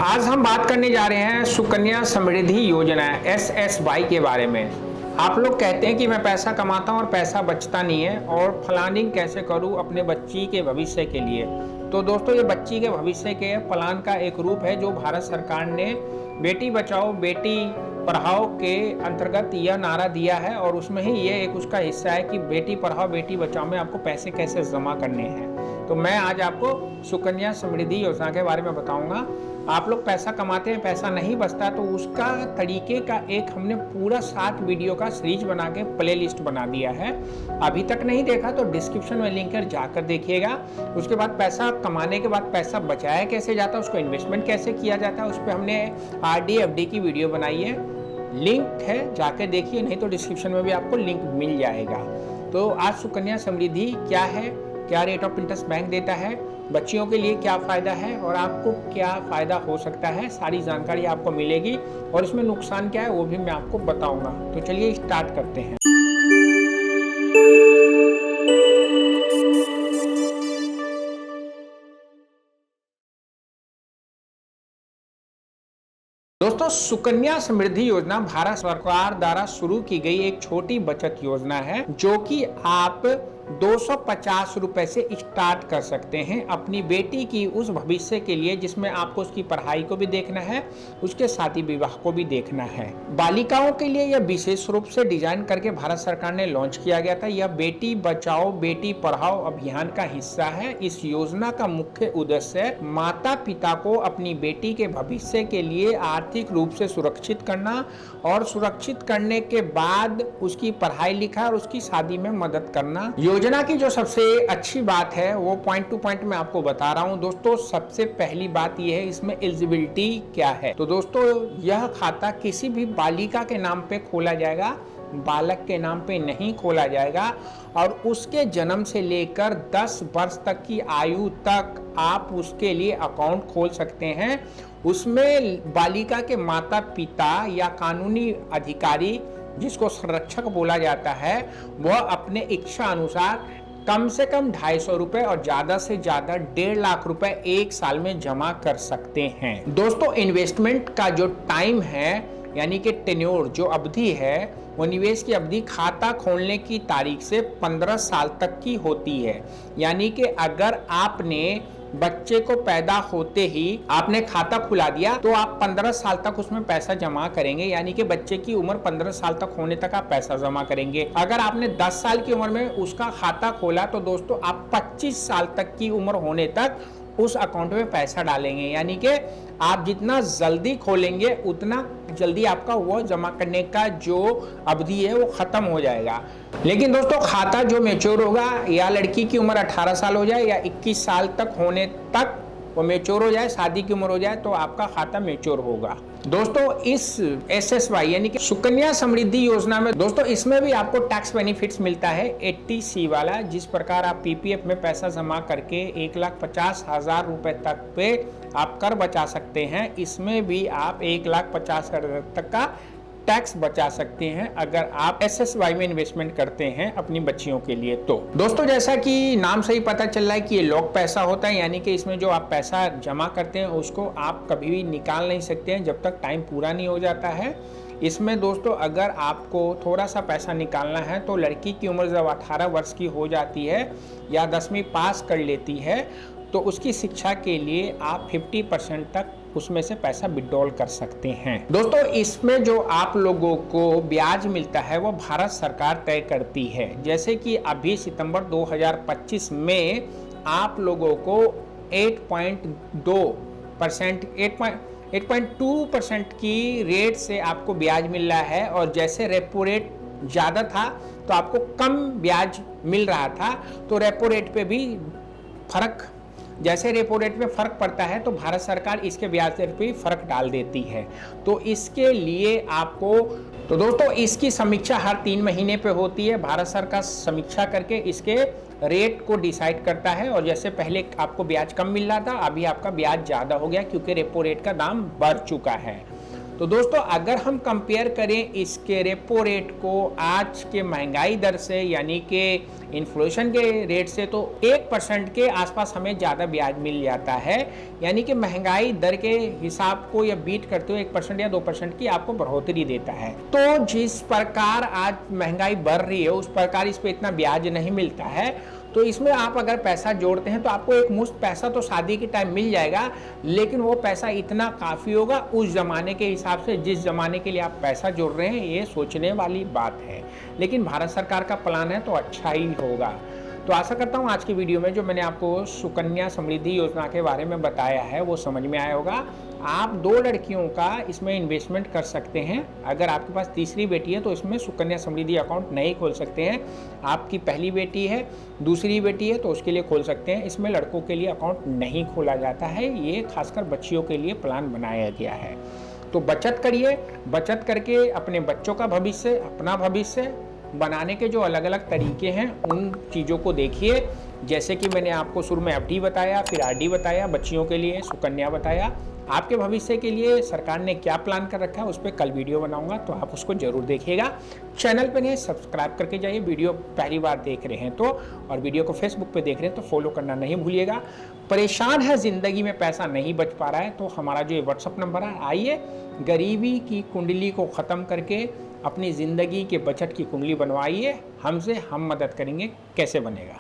आज हम बात करने जा रहे हैं सुकन्या समृद्धि योजना SSY के बारे में। आप लोग कहते हैं कि मैं पैसा कमाता हूं और पैसा बचता नहीं है और प्लानिंग कैसे करूं अपने बच्ची के भविष्य के लिए। तो दोस्तों, ये बच्ची के भविष्य के प्लान का एक रूप है जो भारत सरकार ने बेटी बचाओ बेटी पढ़ाओ के अंतर्गत यह नारा दिया है और उसमें ही ये एक उसका हिस्सा है कि बेटी पढ़ाओ बेटी बचाओ में आपको पैसे कैसे जमा करने हैं। तो मैं आज आपको सुकन्या समृद्धि योजना के बारे में बताऊंगा। आप लोग पैसा कमाते हैं, पैसा नहीं बचता, तो उसका तरीके का एक हमने पूरा 7 वीडियो का सीरीज बना के प्ले लिस्ट बना दिया है। अभी तक नहीं देखा तो डिस्क्रिप्शन में लिंक है, जाकर देखिएगा। उसके बाद पैसा कमाने के बाद पैसा बचाया कैसे जाता है, उसको इन्वेस्टमेंट कैसे किया जाता है, उस पर हमने RD FD की वीडियो बनाई है, लिंक है, जाकर देखिए, नहीं तो डिस्क्रिप्शन में भी आपको लिंक मिल जाएगा। तो आज सुकन्या समृद्धि क्या है, क्या रेट ऑफ इंटरेस्ट बैंक देता है, बच्चियों के लिए क्या फ़ायदा है और आपको क्या फ़ायदा हो सकता है, सारी जानकारी आपको मिलेगी और इसमें नुकसान क्या है वो भी मैं आपको बताऊंगा। तो चलिए स्टार्ट करते हैं। दोस्तों, सुकन्या समृद्धि योजना भारत सरकार द्वारा शुरू की गई एक छोटी बचत योजना है जो कि आप 250 रुपए से स्टार्ट कर सकते हैं अपनी बेटी की उस भविष्य के लिए जिसमें आपको उसकी पढ़ाई को भी देखना है, उसके शादी विवाह को भी देखना है। बालिकाओं के लिए यह विशेष रूप से डिजाइन करके भारत सरकार ने लॉन्च किया गया था। यह बेटी बचाओ बेटी पढ़ाओ अभियान का हिस्सा है। इस योजना का मुख्य उद्देश्य माता पिता को अपनी बेटी के भविष्य के लिए आर्थिक रूप से सुरक्षित करना और सुरक्षित करने के बाद उसकी पढ़ाई लिखाई और उसकी शादी में मदद करना। योजना की जो सबसे अच्छी बात है वो पॉइंट टू पॉइंट मैं आपको बता रहा हूं। दोस्तों, सबसे पहली बात यह है इसमें एलिजिबिलिटी क्या है। तो दोस्तों, यह खाता किसी भी बालिका के नाम पे खोला जाएगा, बालक के नाम पे नहीं खोला जाएगा और उसके जन्म से लेकर 10 वर्ष तक की आयु तक आप उसके लिए अकाउंट खोल सकते हैं। उसमें बालिका के माता पिता या कानूनी अधिकारी, जिसको संरक्षक बोला जाता है, वह अपने इच्छा अनुसार कम से कम 250 रुपए और ज्यादा से ज्यादा 1.5 लाख रुपए एक साल में जमा कर सकते हैं। दोस्तों, इन्वेस्टमेंट का जो टाइम है यानी कि टेन्योर, जो अवधि है, वो निवेश की अवधि खाता खोलने की तारीख से 15 साल तक की होती है। यानी कि अगर आपने बच्चे को पैदा होते ही आपने खाता खुला दिया तो आप 15 साल तक उसमें पैसा जमा करेंगे, यानी कि बच्चे की उम्र 15 साल तक होने तक आप पैसा जमा करेंगे। अगर आपने 10 साल की उम्र में उसका खाता खोला तो दोस्तों आप 25 साल तक की उम्र होने तक उस अकाउंट में पैसा डालेंगे। यानी कि आप जितना जल्दी खोलेंगे उतना जल्दी आपका वो जमा करने का जो अवधि है वो खत्म हो जाएगा। लेकिन दोस्तों, खाता जो मैच्योर होगा, या लड़की की उम्र 18 साल हो जाए या 21 साल तक होने तक वो मैच्योर हो जाए, शादी की उम्र हो जाए, तो आपका खाता मैच्योर होगा। दोस्तों, इस SSY यानी कि सुकन्या समृद्धि योजना में दोस्तों इसमें भी आपको टैक्स बेनिफिट्स मिलता है 80C वाला। जिस प्रकार आप PPF में पैसा जमा करके 1,50,000 रुपए तक पे आप कर बचा सकते हैं, इसमें भी आप 1,50,000 तक का टैक्स बचा सकते हैं अगर आप SSY में इन्वेस्टमेंट करते हैं अपनी बच्चियों के लिए। तो दोस्तों, जैसा कि नाम से ही पता चल रहा है कि ये लॉक पैसा होता है, यानी कि इसमें जो आप पैसा जमा करते हैं उसको आप कभी भी निकाल नहीं सकते हैं जब तक टाइम पूरा नहीं हो जाता है। इसमें दोस्तों अगर आपको थोड़ा सा पैसा निकालना है तो लड़की की उम्र जब 18 वर्ष की हो जाती है या 10वीं पास कर लेती है तो उसकी शिक्षा के लिए आप 50% तक उसमें से पैसा विड्रॉल कर सकते हैं। दोस्तों, इसमें जो आप लोगों को ब्याज मिलता है वो भारत सरकार तय करती है। जैसे कि अभी सितंबर 2025 में आप लोगों को 8.2% की रेट से आपको ब्याज मिल रहा है और जैसे रेपो रेट ज़्यादा था तो आपको कम ब्याज मिल रहा था। तो रेपो रेट पे भी फर्क, जैसे रेपो रेट में फ़र्क पड़ता है तो भारत सरकार इसके ब्याज दर पे फ़र्क डाल देती है। तो इसके लिए आपको, तो दोस्तों इसकी समीक्षा हर 3 महीने पे होती है। भारत सरकार समीक्षा करके इसके रेट को डिसाइड करता है और जैसे पहले आपको ब्याज कम मिल रहा था, अभी आपका ब्याज ज़्यादा हो गया क्योंकि रेपो रेट का दाम बढ़ चुका है। तो दोस्तों अगर हम कंपेयर करें इसके रेपो रेट को आज के महंगाई दर से यानी कि इन्फ्लेशन के रेट से, तो 1% के आसपास हमें ज़्यादा ब्याज मिल जाता है। यानी कि महंगाई दर के हिसाब को या बीट करते हुए 1% या 2% की आपको बढ़ोतरी देता है। तो जिस प्रकार आज महंगाई बढ़ रही है उस प्रकार इस पर इतना ब्याज नहीं मिलता है। तो इसमें आप अगर पैसा जोड़ते हैं तो आपको एक मुश्त पैसा तो शादी के टाइम मिल जाएगा, लेकिन वो पैसा इतना काफ़ी होगा उस ज़माने के हिसाब से जिस ज़माने के लिए आप पैसा जोड़ रहे हैं, ये सोचने वाली बात है। लेकिन भारत सरकार का प्लान है तो अच्छा ही होगा। तो आशा करता हूँ आज की वीडियो में जो मैंने आपको सुकन्या समृद्धि योजना के बारे में बताया है वो समझ में आया होगा। आप 2 लड़कियों का इसमें इन्वेस्टमेंट कर सकते हैं। अगर आपके पास तीसरी बेटी है तो इसमें सुकन्या समृद्धि अकाउंट नहीं खोल सकते हैं। आपकी पहली बेटी है, दूसरी बेटी है तो उसके लिए खोल सकते हैं। इसमें लड़कों के लिए अकाउंट नहीं खोला जाता है, ये खासकर बच्चियों के लिए प्लान बनाया गया है। तो बचत करिए, बचत करके अपने बच्चों का भविष्य, अपना भविष्य बनाने के जो अलग अलग तरीके हैं उन चीज़ों को देखिए। जैसे कि मैंने आपको शुरू में एफडी बताया, फिर आरडी बताया, बच्चियों के लिए सुकन्या बताया। आपके भविष्य के लिए सरकार ने क्या प्लान कर रखा है उस पर कल वीडियो बनाऊंगा, तो आप उसको जरूर देखिएगा। चैनल पे नहीं सब्सक्राइब करके जाइए, वीडियो पहली बार देख रहे हैं तो, और वीडियो को फेसबुक पे देख रहे हैं तो फॉलो करना नहीं भूलिएगा। परेशान है ज़िंदगी में, पैसा नहीं बच पा रहा है, तो हमारा जो व्हाट्सअप नंबर है, आइए गरीबी की कुंडली को ख़त्म करके अपनी ज़िंदगी के बचत की कुंडली बनवाइए हमसे, हम मदद करेंगे कैसे बनेगा।